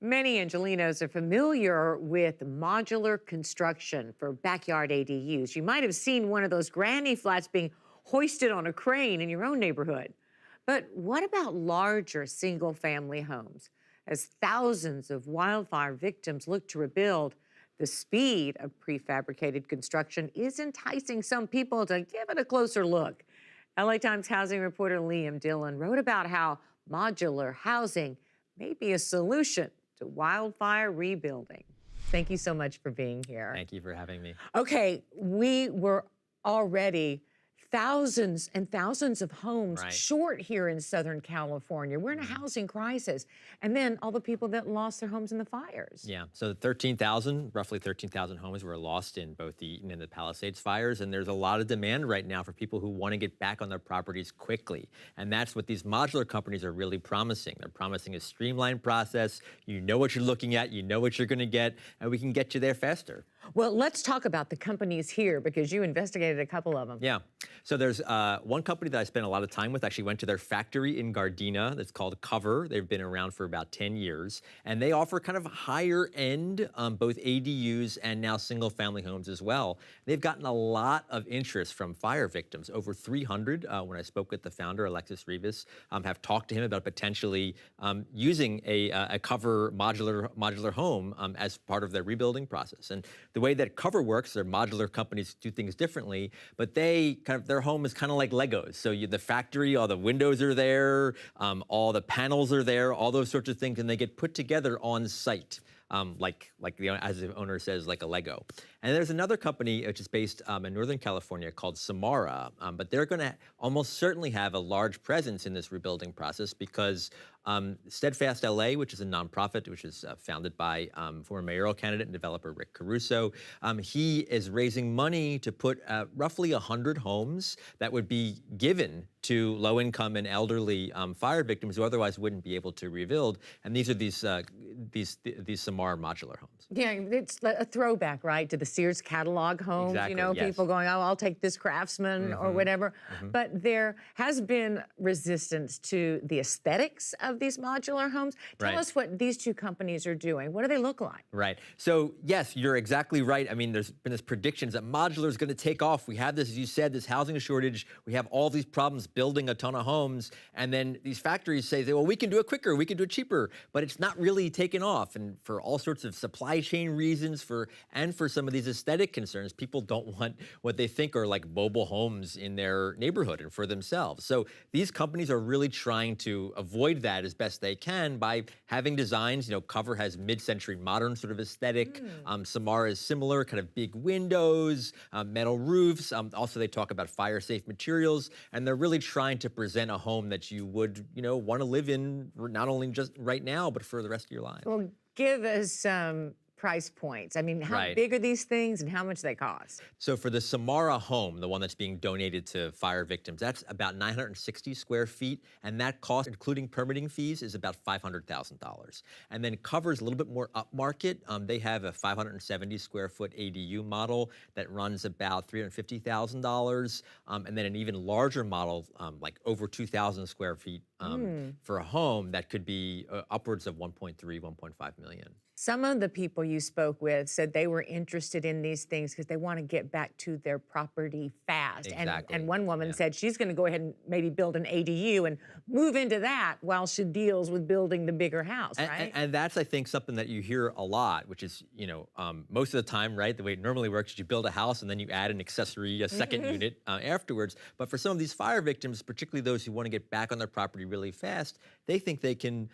Many Angelenos are familiar with modular construction for backyard ADUs. You might have seen one of those granny flats being hoisted on a crane in your own neighborhood. But what about larger single-family homes? As thousands of wildfire victims look to rebuild, the speed of prefabricated construction is enticing some people to give it a closer look. LA Times housing reporter Liam Dillon wrote about how modular housing may be a solution to wildfire rebuilding. Thank you so much for being here. Thank you for having me. Okay, we were already thousands and thousands of homes short here in Southern California. We're in a housing crisis. And then all the people that lost their homes in the fires. Yeah, so roughly 13,000 homes were lost in both the Eaton and the Palisades fires. And there's a lot of demand right now for people who want to get back on their properties quickly. And that's what these modular companies are really promising. They're promising a streamlined process. You know what you're looking at, you know what you're going to get, and we can get you there faster. Well, let's talk about the companies here because you investigated a couple of them. Yeah. So there's one company that I spent a lot of time with. I actually went to their factory in Gardena that's called Cover. They've been around for about 10 years. And they offer kind of higher end, both ADUs and now single family homes as well. They've gotten a lot of interest from fire victims. Over 300, when I spoke with the founder, Alexis Rivas, have talked to him about potentially using a Cover modular home as part of their rebuilding process. And the way that Cover works, their modular companies do things differently, but their home is kind of like Legos. So the factory, all the windows are there, all the panels are there, all those sorts of things, and they get put together on site. As the owner says, like a Lego. And there's another company which is based in Northern California called Samara, but they're going to almost certainly have a large presence in this rebuilding process because Steadfast LA, which is a nonprofit, which is founded by former mayoral candidate and developer Rick Caruso, he is raising money to put roughly 100 homes that would be given to low-income and elderly fire victims who otherwise wouldn't be able to rebuild. And these are these Samara modular homes. Yeah, it's a throwback, right, to the Sears catalog homes. Exactly, you know, yes. People going, oh, I'll take this Craftsman or whatever. But there has been resistance to the aesthetics of these modular homes. Tell us what these two companies are doing. What do they look like? Right. So, yes, you're exactly right. I mean, there's been this predictions that modular is going to take off. We have this, as you said, this housing shortage. We have all these problems building a ton of homes. And then these factories say, well, we can do it quicker, we can do it cheaper. But it's not really taken off. And for all sorts of supply chain reasons, and for some of these aesthetic concerns, people don't want what they think are like mobile homes in their neighborhood and for themselves. So these companies are really trying to avoid that as best they can by having designs. You know, Cover has mid-century modern sort of aesthetic. Samara is similar, kind of big windows, metal roofs. Also, they talk about fire-safe materials, and they're really trying to present a home that you would, want to live in not only just right now, but for the rest of your life. Well, give us some price points. I mean, how big are these things and how much they cost? So for the Samara home, the one that's being donated to fire victims, that's about 960 square feet, and that cost, including permitting fees, is about $500,000. And then Cover's a little bit more upmarket. They have a 570 square foot ADU model that runs about $350,000, and then an even larger model, like over 2,000 square feet for a home that could be upwards of 1.3, 1.5 million. Some of the people you spoke with said they were interested in these things because they want to get back to their property fast. Exactly. And one woman said she's going to go ahead and maybe build an ADU and move into that while she deals with building the bigger house, right? And that's, I think, something that you hear a lot, which is, most of the time, right, the way it normally works is you build a house and then you add an accessory, a second unit afterwards. But for some of these fire victims, particularly those who want to get back on their property really fast, they think they can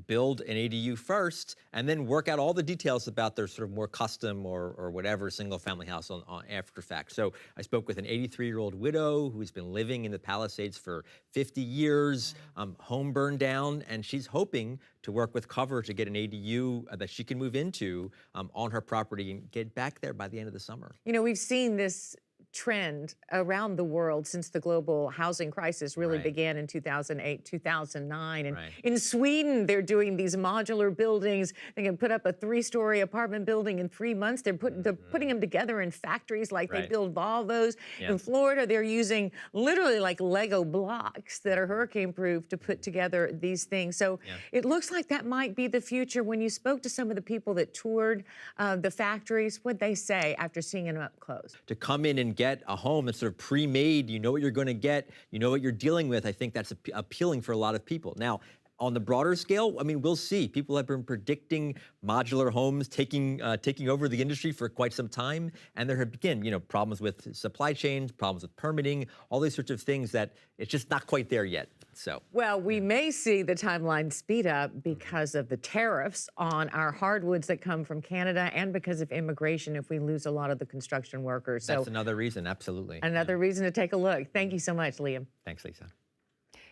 build an ADU first and then work out all the details about their sort of more custom or whatever single family house on after fact. So I spoke with an 83-year-old widow who's been living in the Palisades for 50 years, home burned down, and she's hoping to work with Cover to get an ADU that she can move into on her property and get back there by the end of the summer. You know, we've seen this trend around the world since the global housing crisis really Right. began in 2008, 2009. And Right. in Sweden, they're doing these modular buildings. They can put up a 3-story apartment building in 3 months. They're putting them together in factories like they Right. build Volvos. Yeah. In Florida, they're using literally like Lego blocks that are hurricane proof to put together these things. So Yeah. it looks like that might be the future. When you spoke to some of the people that toured the factories, what'd they say after seeing them up close? To come in and get a home that's sort of pre-made, you know what you're going to get, you know what you're dealing with, I think that's appealing for a lot of people. Now, on the broader scale, I mean, we'll see. People have been predicting modular homes taking over the industry for quite some time, and there have been, problems with supply chains, problems with permitting, all these sorts of things that it's just not quite there yet. So, well, we may see the timeline speed up because of the tariffs on our hardwoods that come from Canada and because of immigration if we lose a lot of the construction workers. that's another reason, absolutely. Another reason to take a look. Thank you so much, Liam. Thanks, Lisa.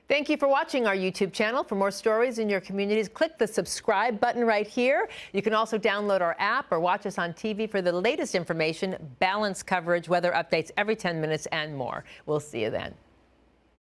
Thank you for watching our YouTube channel. For more stories in your communities, click the subscribe button right here. You can also download our app or watch us on TV for the latest information, balanced coverage, weather updates every 10 minutes, and more. We'll see you then.